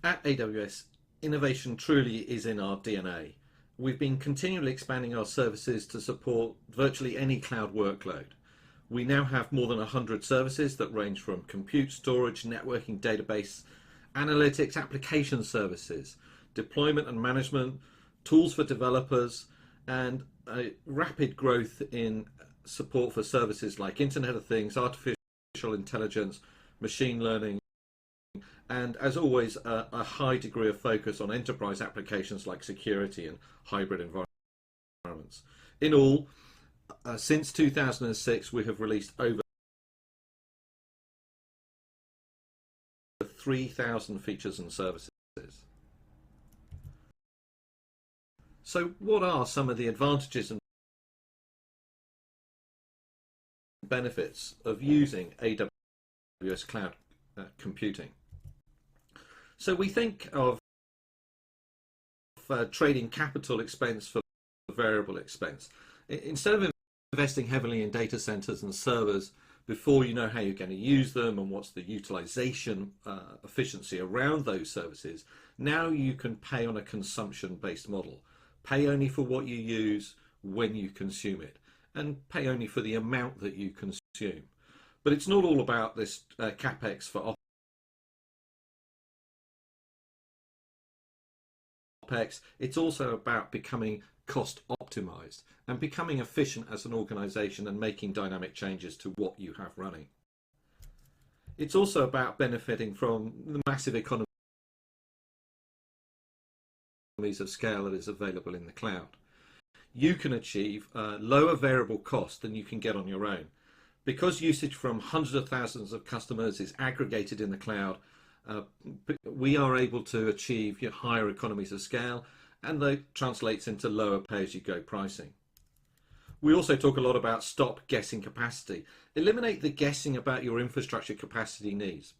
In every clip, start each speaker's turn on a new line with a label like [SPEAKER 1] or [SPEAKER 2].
[SPEAKER 1] At AWS, innovation truly is in our DNA. We've been continually expanding our services to support virtually any cloud workload. We now have more than 100 services that range from compute, storage, networking, database, analytics, application services, deployment and management, tools for developers, and a rapid growth in support for services like Internet of Things, artificial intelligence, machine learning, and as always, a high degree of focus on enterprise applications like security and hybrid environments. In all, since 2006, we have released over 3,000 features and services. So what are some of the advantages and benefits of using AWS cloud computing? So we think of trading capital expense for variable expense. Instead of investing heavily in data centers and servers before you know how you're going to use them and what's the utilization efficiency around those services, now you can pay on a consumption-based model. Pay only for what you use when you consume it, and pay only for the amount that you consume. But it's not all about this capex for OpEx. It's also about becoming cost optimized and becoming efficient as an organization and making dynamic changes to what you have running. It's also about benefiting from the massive economies of scale that is available in the cloud. You can achieve lower variable cost than you can get on your own. Because usage from hundreds of thousands of customers is aggregated in the cloud, we are able to achieve higher economies of scale, and that translates into lower pay-as-you-go pricing. We also talk a lot about stop guessing capacity. Eliminate the guessing about your infrastructure capacity needs.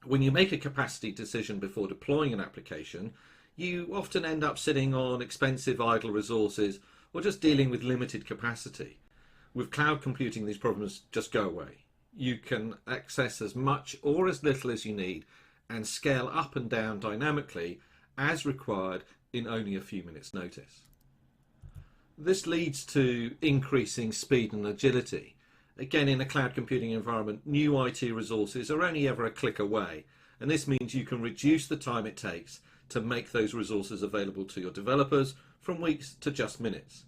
[SPEAKER 1] When you make a capacity decision before deploying an application, you often end up sitting on expensive idle resources or just dealing with limited capacity. With cloud computing, these problems just go away. You can access as much or as little as you need and scale up and down dynamically as required in only a few minutes' notice. This leads to increasing speed and agility. Again, in a cloud computing environment, new IT resources are only ever a click away, and this means you can reduce the time it takes to make those resources available to your developers from weeks to just minutes.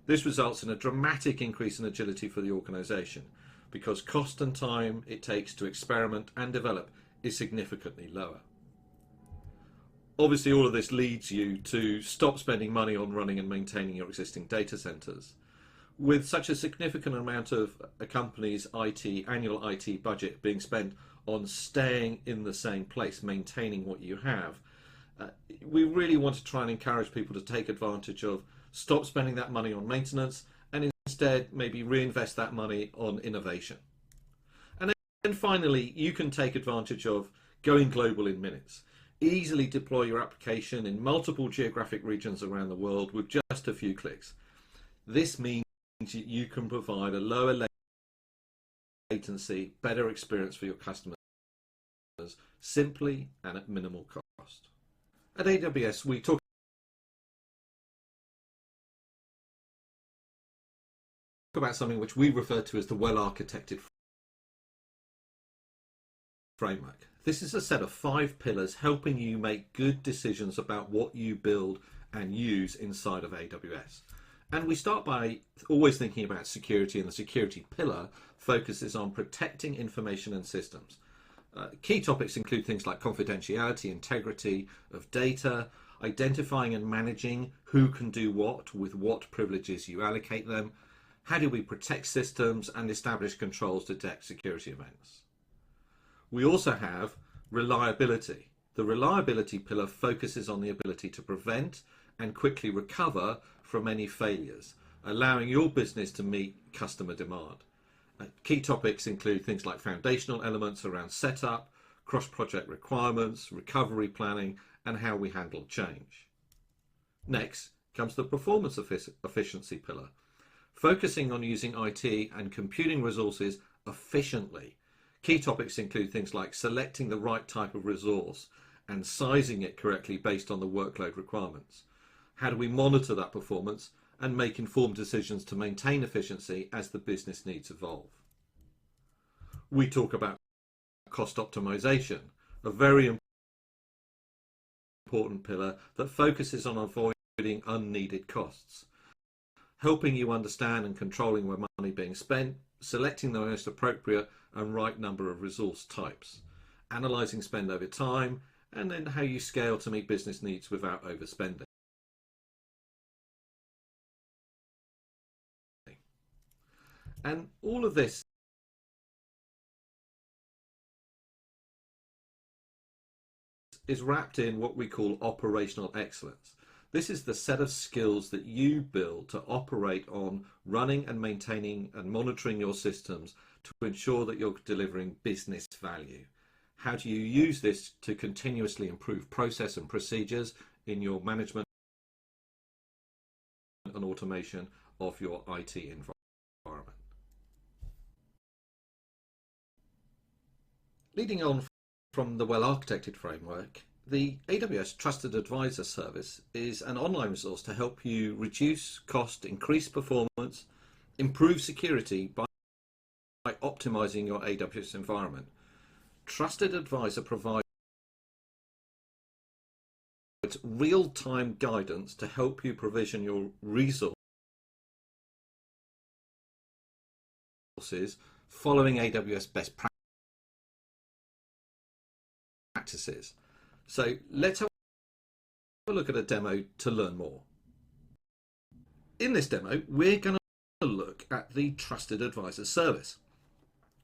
[SPEAKER 1] This results in a dramatic increase in agility for the organization because cost and time it takes to experiment and develop is significantly lower. Obviously, all of this leads you to stop spending money on running and maintaining your existing data centers. With such a significant amount of a company's annual IT budget being spent on staying in the same place, maintaining what you have, we really want to try and encourage people to take advantage of stop spending that money on maintenance and instead maybe reinvest that money on innovation. And then finally, you can take advantage of going global in minutes. Easily deploy your application in multiple geographic regions around the world with just a few clicks. This means you can provide a lower latency, better experience for your customers simply and at minimal cost. At AWS, we talk about something which we refer to as the well-architected framework. This is a set of 5 pillars helping you make good decisions about what you build and use inside of AWS. And we start by always thinking about security, and the security pillar focuses on protecting information and systems. Key topics include things like confidentiality, integrity of data, identifying and managing who can do what with what privileges you allocate them, how do we protect systems, and establish controls to detect security events. We also have reliability. The reliability pillar focuses on the ability to prevent and quickly recover from any failures, allowing your business to meet customer demand. Key topics include things like foundational elements around setup, cross-project requirements, recovery planning, and how we handle change. Next comes the performance efficiency pillar, focusing on using IT and computing resources efficiently. Key topics include things like selecting the right type of resource and sizing it correctly based on the workload requirements? How do we monitor that performance and make informed decisions to maintain efficiency as the business needs evolve? We talk about cost optimization, a very important pillar that focuses on avoiding unneeded costs, helping you understand and controlling where money being spent, selecting the most appropriate and right number of resource types, analysing spend over time, and then how you scale to meet business needs without overspending. And all of this is wrapped in what we call operational excellence. This is the set of skills that you build to operate on running and maintaining and monitoring your systems to ensure that you're delivering business value. How do you use this to continuously improve process and procedures in your management and automation of your IT environment? Leading on from the well-architected framework, the AWS Trusted Advisor service is an online resource to help you reduce cost, increase performance, improve security by optimizing your AWS environment. Trusted Advisor provides real-time guidance to help you provision your resources following AWS best practices. So let's have a look at a demo to learn more. In this demo, we're going to look at the Trusted Advisor service.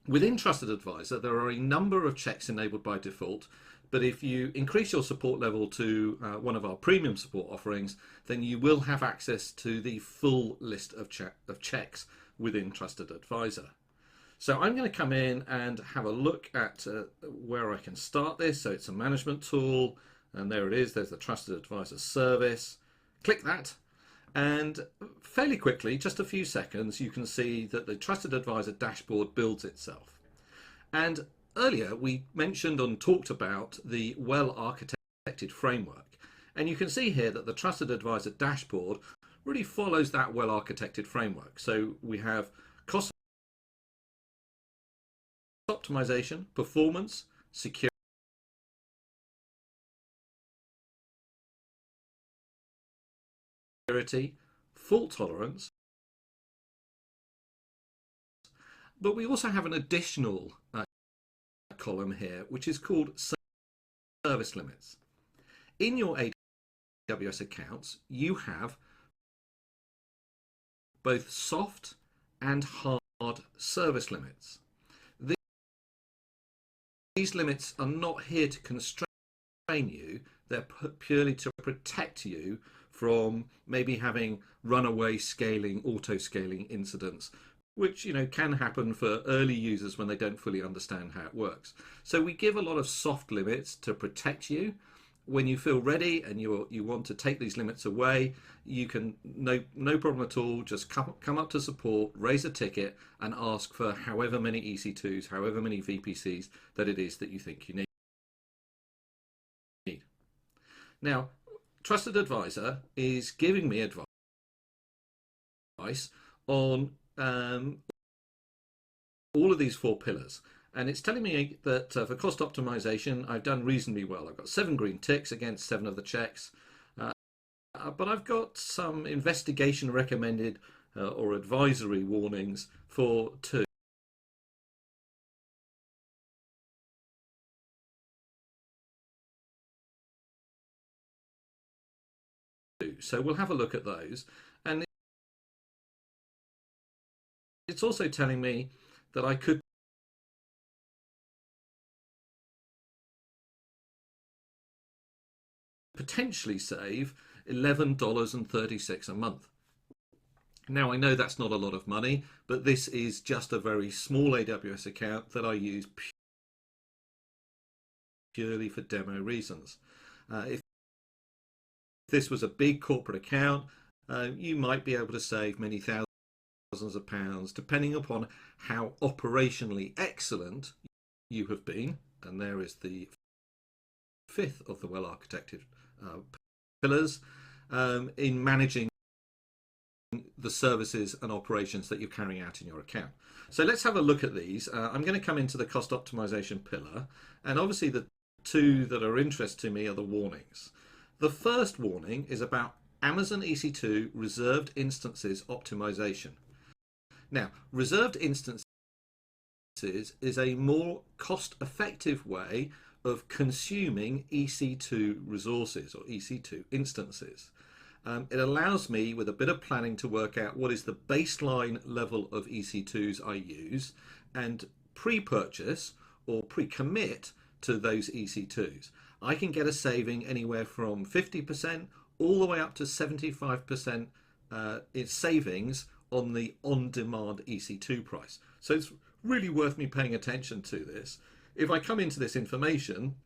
[SPEAKER 1] Within Trusted Advisor, there are a number of checks enabled by default, but if you increase your support level to one of our premium support offerings, then you will have access to the full list of checks within Trusted Advisor. So I'm going to come in and have a look at where I can start this. So it's a management tool, and there it is. There's the Trusted Advisor service. Click that, and fairly quickly, just a few seconds, you can see that the Trusted Advisor dashboard builds itself. And earlier we mentioned and talked about the well-architected framework, and you can see here that the Trusted Advisor dashboard really follows that well-architected framework. So we have cost optimization, performance, security, fault tolerance, but we also have an additional column here which is called service limits. In your AWS accounts, you have both soft and hard service limits. These limits are not here to constrain you, they're purely to protect you from maybe having runaway scaling, auto-scaling incidents, which can happen for early users when they don't fully understand how it works. So we give a lot of soft limits to protect you. When you feel ready and you want to take these limits away, you can, no problem at all, just come up to support, raise a ticket and ask for however many EC2s, however many VPCs that it is that you think you need. Now, Trusted Advisor is giving me advice on all of these four pillars. And it's telling me that for cost optimization, I've done reasonably well. I've got 7 green ticks against 7 of the checks. But I've got some investigation recommended or advisory warnings for 2. So we'll have a look at those. And it's also telling me that I could potentially save $11.36 a month. Now, I know that's not a lot of money, but this is just a very small AWS account that I use purely for demo reasons. If this was a big corporate account, you might be able to save many thousands of pounds, depending upon how operationally excellent you have been. And there is the fifth of the well-architected pillars in managing the services and operations that you're carrying out in your account. So let's have a look at these. I'm going to come into the cost optimization pillar, and obviously the two that are interest to me are the warnings. The first warning is about Amazon EC2 reserved instances optimization. Now, reserved instances is a more cost-effective way of consuming EC2 resources or EC2 instances. It allows me, with a bit of planning, to work out what is the baseline level of EC2s I use and pre-purchase or pre-commit to those EC2s. I can get a saving anywhere from 50% all the way up to 75% in savings on the on-demand EC2 price. So it's really worth me paying attention to this. If I come into this information,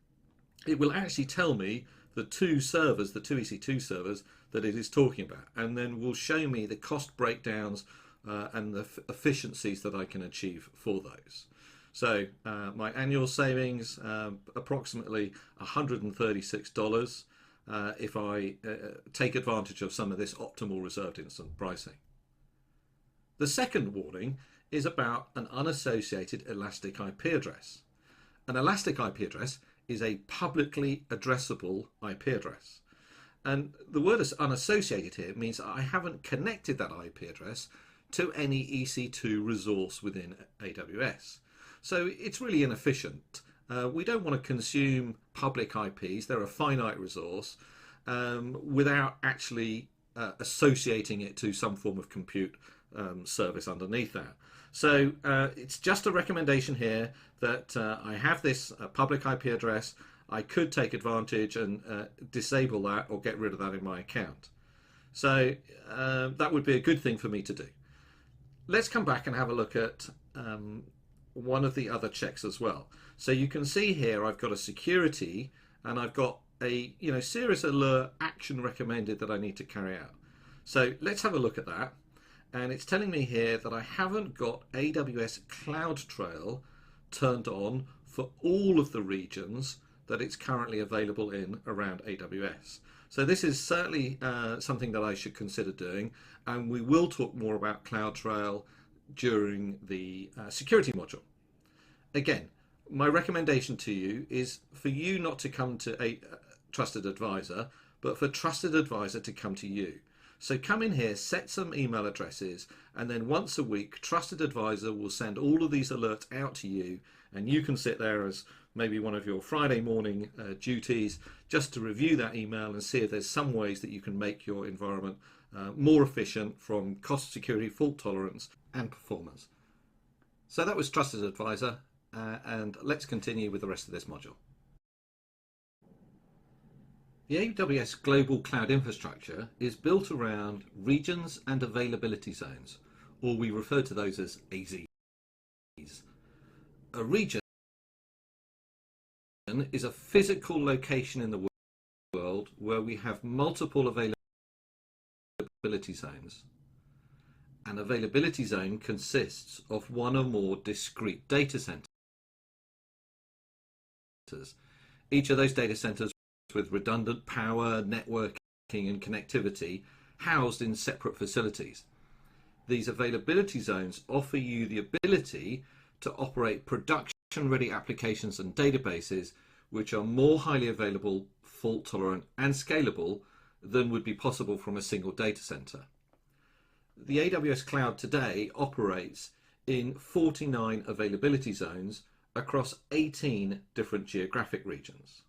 [SPEAKER 1] it will actually tell me the two servers, the two EC2 servers that it is talking about, and then will show me the cost breakdowns and the efficiencies that I can achieve for those. So my annual savings, approximately $136 if I take advantage of some of this optimal reserved instant pricing. The second warning is about an unassociated elastic IP address. An elastic IP address is a publicly addressable IP address. And the word is unassociated here means I haven't connected that IP address to any EC2 resource within AWS. So it's really inefficient. We don't want to consume public IPs, they're a finite resource, without actually associating it to some form of compute service underneath that. So it's just a recommendation here that I have this public IP address. I could take advantage and disable that or get rid of that in my account. So that would be a good thing for me to do. Let's come back and have a look at one of the other checks as well. So you can see here I've got a security and I've got a serious alert action recommended that I need to carry out. So let's have a look at that. And it's telling me here that I haven't got AWS CloudTrail turned on for all of the regions that it's currently available in around AWS. So this is certainly something that I should consider doing, and we will talk more about CloudTrail during the security module. Again, my recommendation to you is for you not to come to a trusted advisor, but for trusted advisor to come to you. So come in here, set some email addresses, and then once a week, trusted advisor will send all of these alerts out to you, and you can sit there as maybe one of your Friday morning duties just to review that email and see if there's some ways that you can make your environment more efficient from cost, security, fault tolerance, and performance. So that was Trusted Advisor, and let's continue with the rest of this module. The AWS Global Cloud Infrastructure is built around regions and availability zones, or we refer to those as AZs. A region is a physical location in the world where we have multiple availability zones. An availability zone consists of one or more discrete data centers. Each of those data centers with redundant power, networking and connectivity housed in separate facilities. These availability zones offer you the ability to operate production-ready applications and databases which are more highly available, fault-tolerant and scalable than would be possible from a single data center. The AWS Cloud today operates in 49 availability zones across 18 different geographic regions.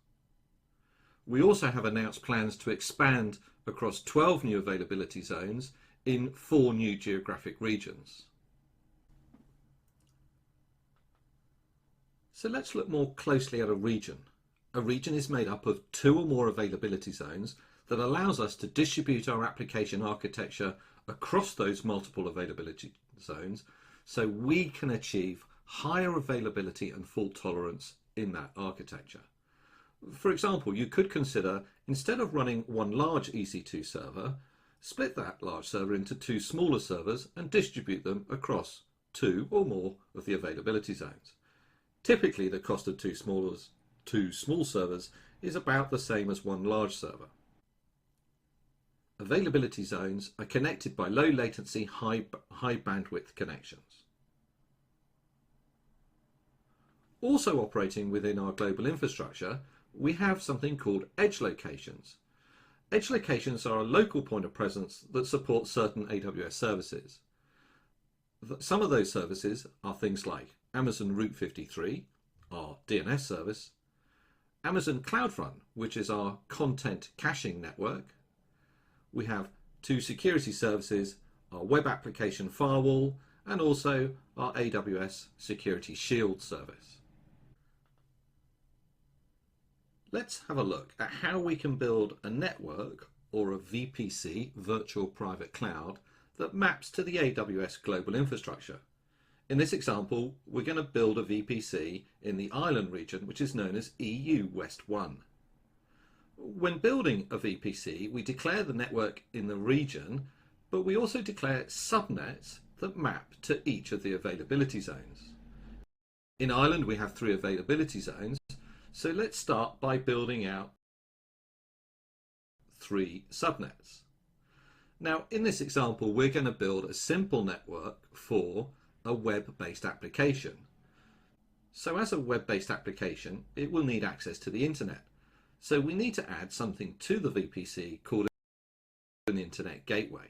[SPEAKER 1] We also have announced plans to expand across 12 new availability zones in 4 new geographic regions. So let's look more closely at a region. A region is made up of 2 or more availability zones that allows us to distribute our application architecture across those multiple availability zones so we can achieve higher availability and fault tolerance in that architecture. For example, you could consider, instead of running one large EC2 server, split that large server into 2 smaller servers and distribute them across 2 or more of the availability zones. Typically, the cost of 2 smaller 2 small servers is about the same as 1 large server. Availability zones are connected by low latency, high bandwidth connections. Also operating within our global infrastructure, we have something called edge locations. Edge locations are a local point of presence that supports certain AWS services. Some of those services are things like Amazon Route 53, our DNS service, Amazon CloudFront, which is our content caching network. We have 2 security services, our web application firewall, and also our AWS Security Shield service. Let's have a look at how we can build a network, or a VPC, Virtual Private Cloud, that maps to the AWS global infrastructure. In this example, we're going to build a VPC in the Ireland region, which is known as EU West 1. When building a VPC, we declare the network in the region, but we also declare subnets that map to each of the availability zones. In Ireland, we have 3 availability zones, so let's start by building out 3 subnets. Now, in this example, we're going to build a simple network for a web-based application. So as a web-based application, it will need access to the internet. So we need to add something to the VPC called an internet gateway.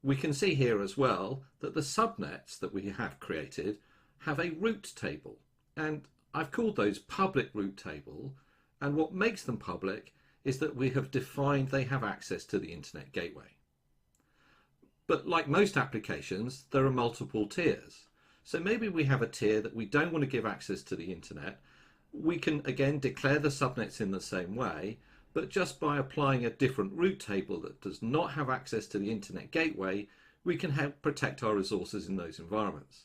[SPEAKER 1] We can see here as well that the subnets that we have created have a route table, and I've called those public route table, and what makes them public is that we have defined they have access to the internet gateway. But like most applications, there are multiple tiers. So maybe we have a tier that we don't want to give access to the internet. We can again declare the subnets in the same way, but just by applying a different route table that does not have access to the internet gateway, we can help protect our resources in those environments.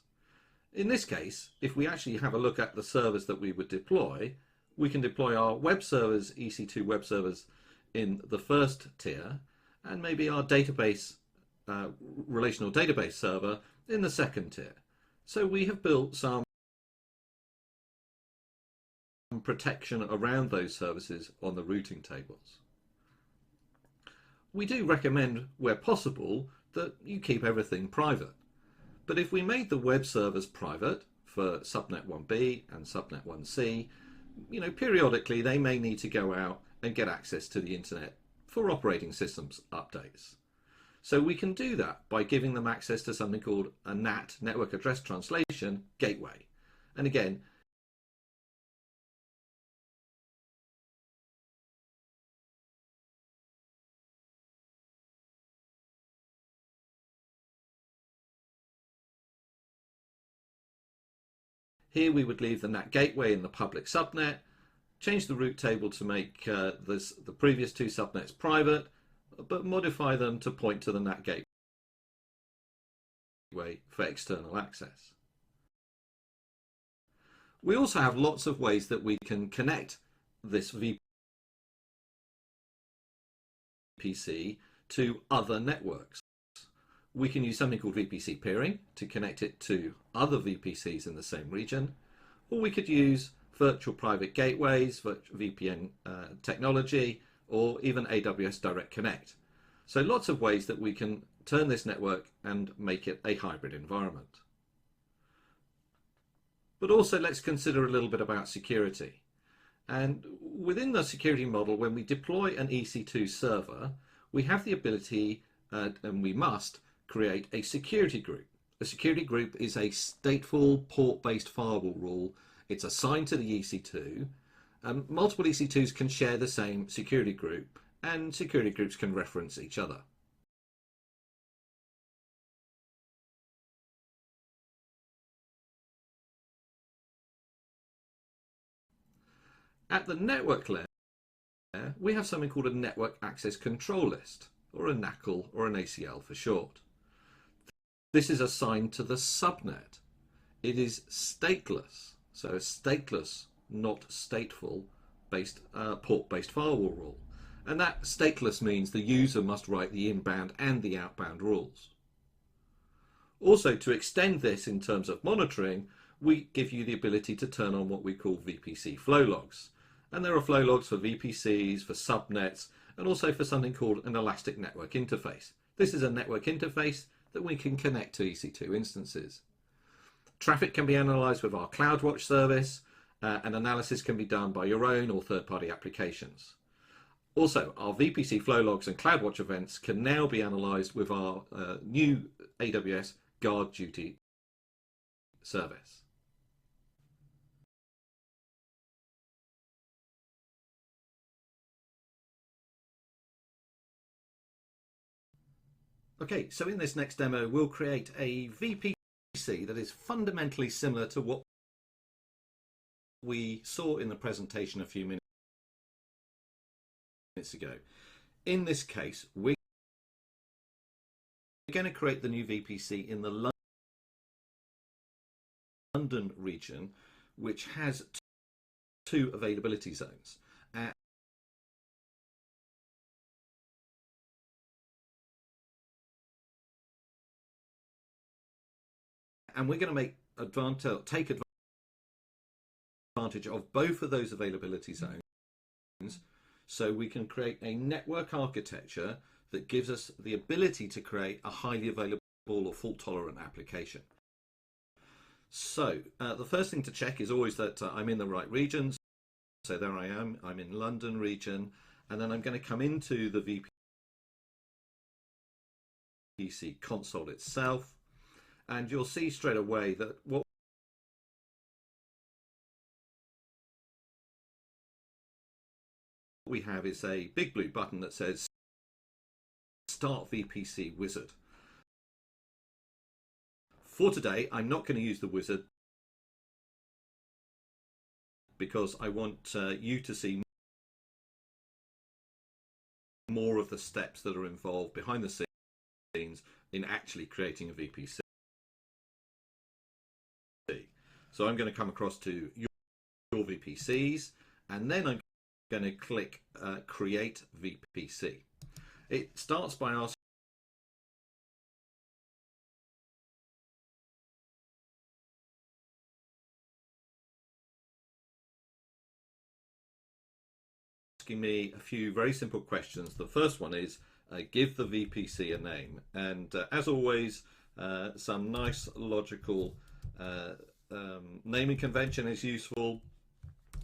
[SPEAKER 1] In this case, if we actually have a look at the servers that we would deploy, we can deploy our web servers, EC2 web servers, in the first tier, and maybe our database, relational database server in the second tier. So we have built some protection around those services on the routing tables. We do recommend, where possible, that you keep everything private. But if we made the web servers private for subnet 1B and subnet 1C, periodically they may need to go out and get access to the internet for operating systems updates. So we can do that by giving them access to something called a NAT, Network Address Translation, gateway. And again, here we would leave the NAT gateway in the public subnet, change the route table to make the previous 2 subnets private, but modify them to point to the NAT gateway for external access. We also have lots of ways that we can connect this VPC to other networks. We can use something called VPC peering to connect it to other VPCs in the same region, or we could use virtual private gateways, VPN technology, or even AWS Direct Connect. So lots of ways that we can turn this network and make it a hybrid environment. But also let's consider a little bit about security. And within the security model, when we deploy an EC2 server, we have the ability, and we must, create a security group. A security group is a stateful port-based firewall rule. It's assigned to the EC2. Multiple EC2s can share the same security group, and security groups can reference each other. At the network layer, we have something called a Network Access Control List, or a NACL, or an ACL for short. This is assigned to the subnet. It is stateless, so a stateless, not stateful, port-based firewall rule. And that stateless means the user must write the inbound and the outbound rules. Also, to extend this in terms of monitoring, we give you the ability to turn on what we call VPC flow logs. And there are flow logs for VPCs, for subnets, and also for something called an elastic network interface. This is a network interface that we can connect to EC2 instances. Traffic can be analyzed with our CloudWatch service, and analysis can be done by your own or third-party applications. Also, our VPC flow logs and CloudWatch events can now be analyzed with our new AWS Guard Duty service. Okay, so in this next demo, we'll create a VPC that is fundamentally similar to what we saw in the presentation a few minutes ago. In this case, we're going to create the new VPC in the London region, which has two availability zones. And we're going to take advantage of both of those availability zones, so we can create a network architecture that gives us the ability to create a highly available or fault tolerant application. So the first thing to check is always that I'm in the right region. So there I am, I'm in London region, and then I'm going to come into the VPC console itself, and you'll see straight away that what we have is a big blue button that says Start VPC Wizard. For today, I'm not going to use the wizard because I want you to see more of the steps that are involved behind the scenes in actually creating a VPC. So I'm going to come across to your VPCs, and then I'm going to click Create VPC. It starts by asking me a few very simple questions. The first one is give the VPC a name, and as always, some nice logical naming convention is useful.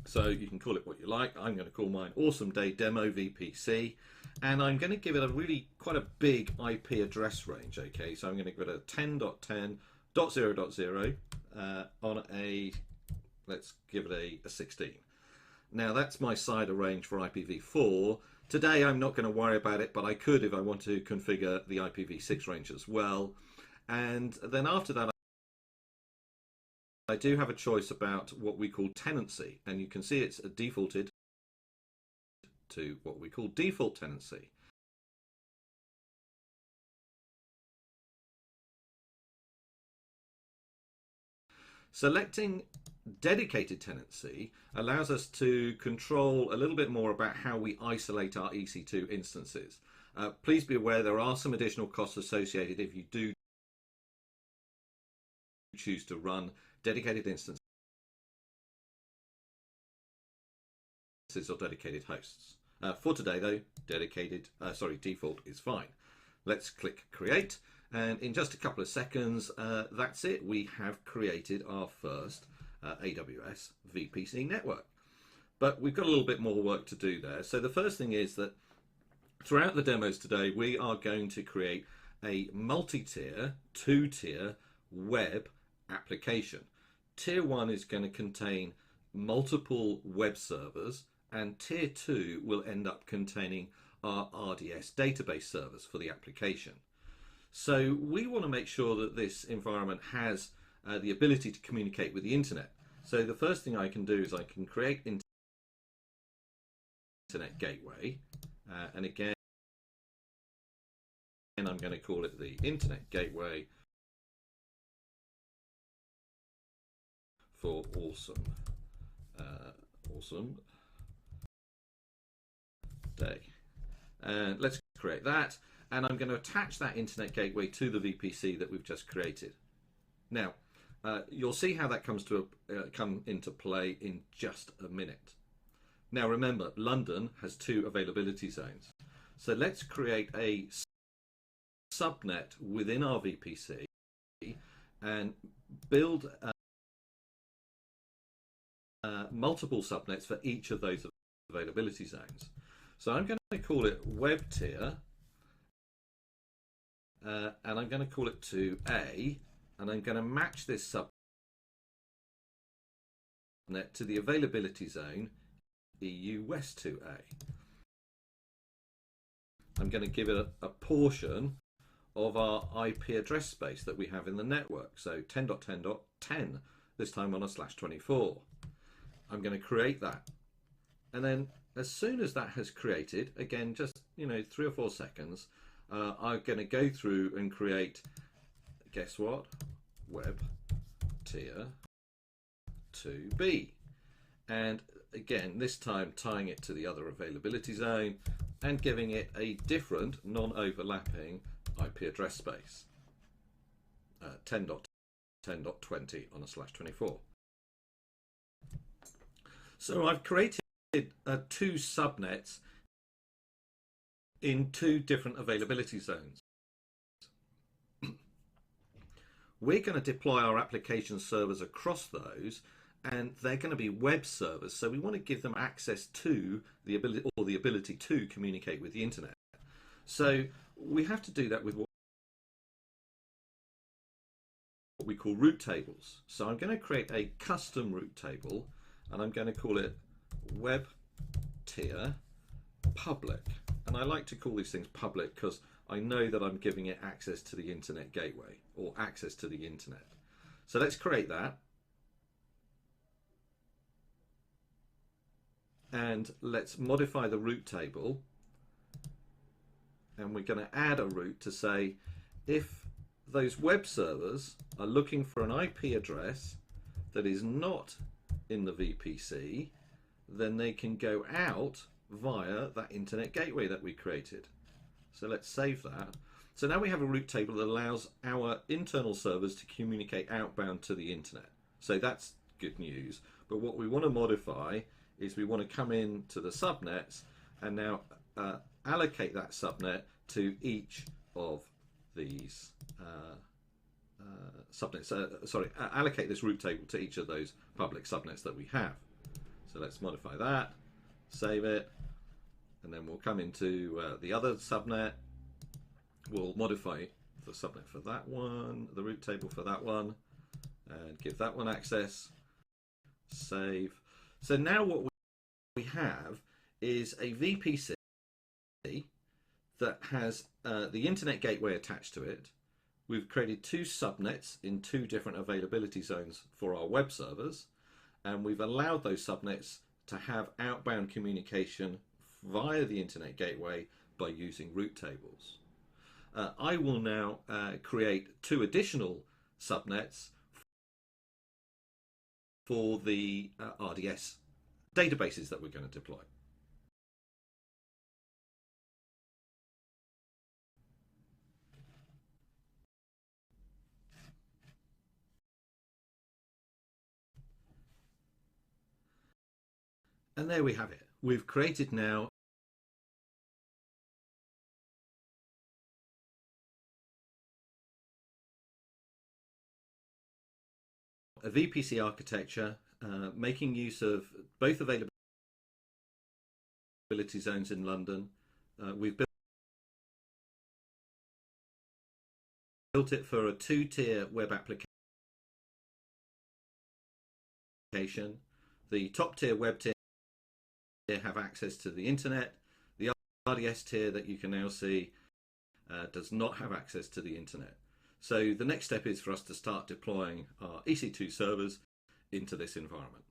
[SPEAKER 1] So you can call it what you like. I'm going to call mine Awesome Day Demo VPC, and I'm going to give it a really quite a big IP address range. Okay, so I'm going to give it a 10.10.0.0 on a, let's give it a 16. Now that's my CIDR range for IPv4. Today I'm not going to worry about it, but I could if I want to configure the IPv6 range as well. And then after that, I do have a choice about what we call tenancy, and you can see it's defaulted to what we call default tenancy. Selecting dedicated tenancy allows us to control a little bit more about how we isolate our EC2 instances. Please be aware there are some additional costs associated if you do choose to run dedicated instances or dedicated hosts. For today though, default is fine. Let's click Create, and in just a couple of seconds, that's it. We have created our first AWS VPC network. But we've got a little bit more work to do there. So the first thing is that throughout the demos today, we are going to create a multi-tier, two-tier web application. Tier 1 is going to contain multiple web servers, and Tier 2 will end up containing our RDS database servers for the application. So we want to make sure that this environment has the ability to communicate with the internet. So the first thing I can do is I can create internet gateway, and again I'm going to call it the internet gateway for awesome day. And let's create that, and I'm going to attach that internet gateway to the VPC that we've just created. Now You'll see how that comes to come into play in just a minute. Now remember, London has 2 availability zones. So let's create a subnet within our VPC and build multiple subnets for each of those availability zones. So I'm going to call it web tier, and I'm going to call it to A, and I'm going to match this subnet to the availability zone EU West 2A. I'm going to give it a portion of our IP address space that we have in the network. So 10.10.10, this time on a /24. I'm going to create that. And then as soon as that has created, again, just 3 or 4 seconds, I'm going to go through and create, guess what? Web tier 2B. And again, this time tying it to the other availability zone and giving it a different non-overlapping IP address space, 10.10.20 on a /24. So I've created 2 subnets in 2 different availability zones. We're going to deploy our application servers across those, and they're going to be web servers, so we want to give them access to the ability to communicate with the internet. So we have to do that with what we call route tables. So I'm going to create a custom route table, and I'm going to call it web tier public. And I like to call these things public because I know that I'm giving it access to the internet gateway or access to the internet. So let's create that. And let's modify the route table. And we're going to add a route to say if those web servers are looking for an IP address that is not in the VPC, then they can go out via that internet gateway that we created. So let's save that. So now we have a route table that allows our internal servers to communicate outbound to the internet. So that's good news. But what we want to modify is we want to come in to the subnets and now allocate that subnet to each of these subnets. Allocate this route table to each of those public subnets that we have. So let's modify that, save it, and then we'll come into the other subnet. We'll modify the subnet for that one, the route table for that one, and give that one access, save. So now what we have is a VPC that has the internet gateway attached to it. We've created 2 subnets in 2 different availability zones for our web servers, and we've allowed those subnets to have outbound communication via the internet gateway by using route tables. I will now create 2 additional subnets for the RDS databases that we're going to deploy. And there we have it. We've created now a VPC architecture, making use of both availability zones in London. We've built it for a 2-tier web application. The top tier web tier have access to the internet. The RDS tier that you can now see does not have access to the internet. So the next step is for us to start deploying our EC2 servers into this environment.